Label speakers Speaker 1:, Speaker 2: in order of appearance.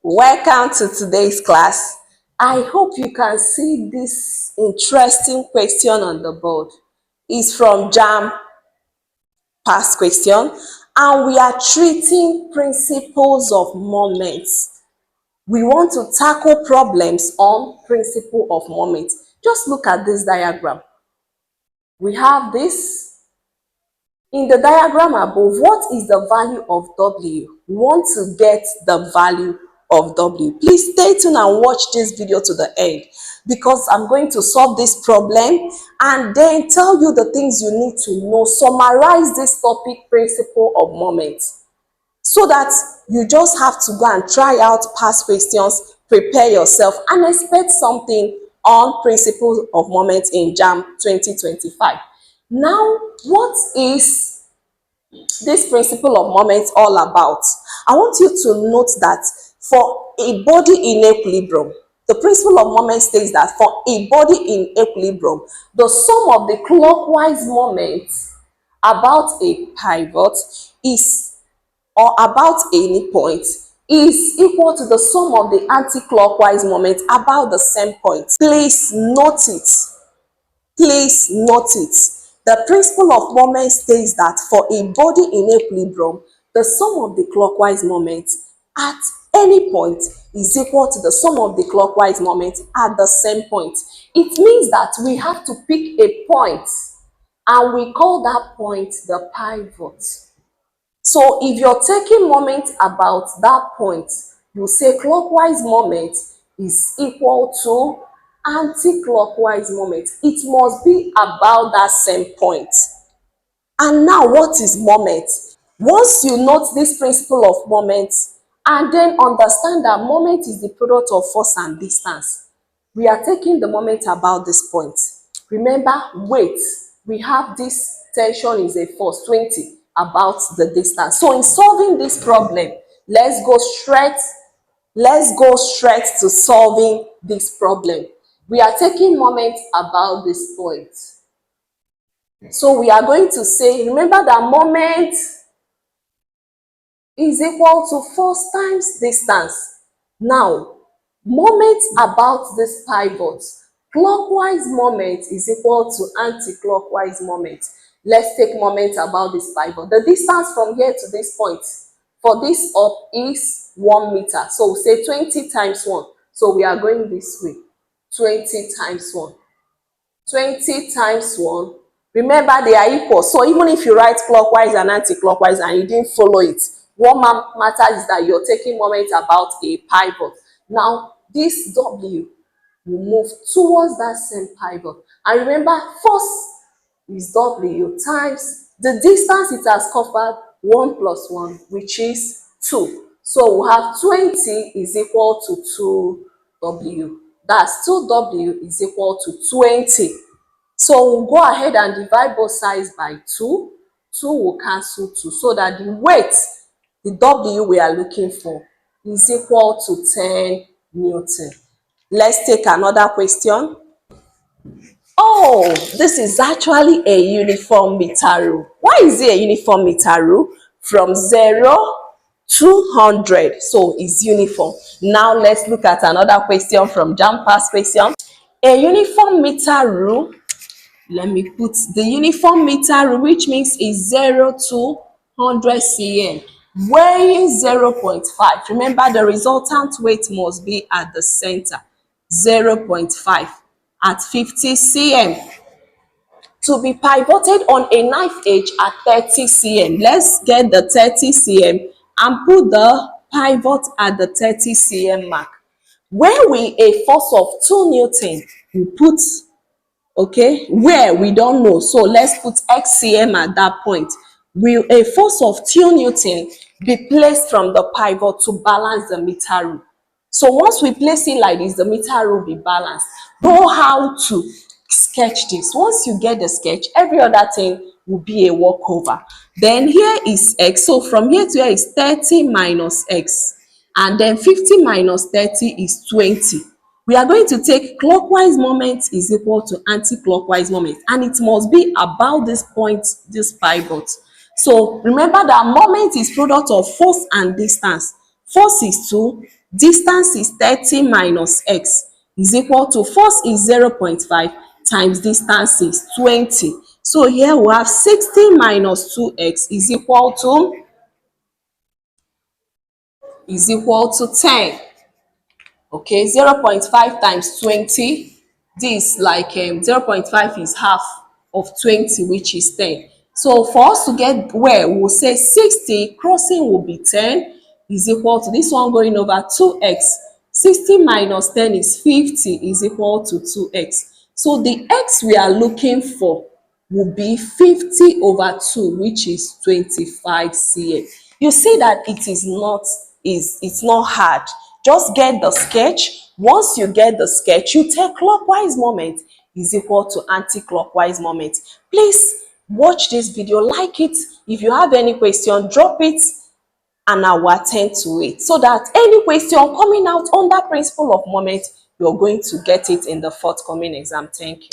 Speaker 1: Welcome to today's class. I hope you can see this interesting question on the board. It's from JAMB past question, and we are treating principles of moments. We want to tackle problems on principle of moments. Just look at this diagram. We have this. In the diagram above, what is the value of W? We want to get the value of W. Please stay tuned and watch this video to the end, because I'm going to solve this problem and then tell you the things you need to know, summarize this topic, principle of moments, so that you just have to go and try out past questions, prepare yourself, and expect something on principle of moments in JAMB 2025. Now, what is this principle of moments all about? I want you to note that for a body in equilibrium, the principle of moments states that for a body in equilibrium, the sum of the clockwise moments about a pivot is, or about any point, is equal to the sum of the anti-clockwise moments about the same point. Please note it. Please note it. The principle of moments states that for a body in equilibrium, the sum of the clockwise moments at any point is equal to the sum of the clockwise moments at the same point. It means that we have to pick a point, and we call that point the pivot. So if you're taking moment about that point, you say clockwise moment is equal to anti-clockwise moment. It must be about that same point. And now, what is moment? Once you note this principle of moment and then understand that moment is the product of force and distance, we are taking the moment about this point. Remember, weight, we have this tension is a force 20 about the distance. So in solving this problem, let's go straight to solving this problem. We are taking moment about this point. So we are going to say, remember that moment is equal to force times distance. Now, moment about this pivot, clockwise moment is equal to anti-clockwise moment. Let's take moment about this pivot. The distance from here to this point for this up is 1 meter. So we'll say 20 times 1. So we are going this way. 20 times 1. 20 times 1. Remember, they are equal. So even if you write clockwise and anti-clockwise and you didn't follow it, what matters is that you're taking moment about a pivot. Now, this W will move towards that same pivot. And remember, force is W times the distance it has covered, 1 plus 1, which is 2. So we have 20 is equal to 2W. That's 2W is equal to 20. So we'll go ahead and divide both sides by 2. 2 will cancel 2, so that the weight, the W we are looking for, is equal to 10 Newton. Let's take another question. Oh, this is actually a uniform meter rule. Why is it a uniform meter rule? From 0 to 100, so it's uniform. Now let's look at another question from JAMB past question. A uniform meter rule, let me put the uniform meter rule, which means is 0 to 100 cm, weighing 0.5. Remember, the resultant weight must be at the center, 0.5 at 50 cm. To be pivoted on a knife edge at 30 cm. Let's get the 30 cm and put the pivot at the 30 cm mark. Where will a force of 2 Newton we put, okay, where we don't know, so let's put x cm at that point. Will a force of 2 Newton be placed from the pivot to balance the meter rule? So once we place it like this, the meter rule will be balanced. Know how to sketch this. Once you get the sketch, every other thing will be a walkover. Then here is x. So from here to here is 30 minus x. And then 50 minus 30 is 20. We are going to take clockwise moment is equal to anti-clockwise moment. And it must be about this point, this pivot. So remember that moment is product of force and distance. Force is 2, distance is 30 minus x is equal to force is 0.5 times distance is 20. So here we have 60 minus 2x is equal to 10. Okay, 0.5 times 20, this like 0.5 is half of 20, which is 10. So for us to get where we'll say 60 crossing will be 10 is equal to this one going over 2x. 60 minus 10 is 50 is equal to 2x. So the x we are looking for will be 50 over 2, which is 25 cm. You see that it's not hard. Just get the sketch. Once you get the sketch, you take clockwise moment is equal to anti-clockwise moment. Please watch this video, like it. If you have any question, drop it and I will attend to it, so that any question coming out under principle of moment, you're going to get it in the forthcoming exam. Thank you.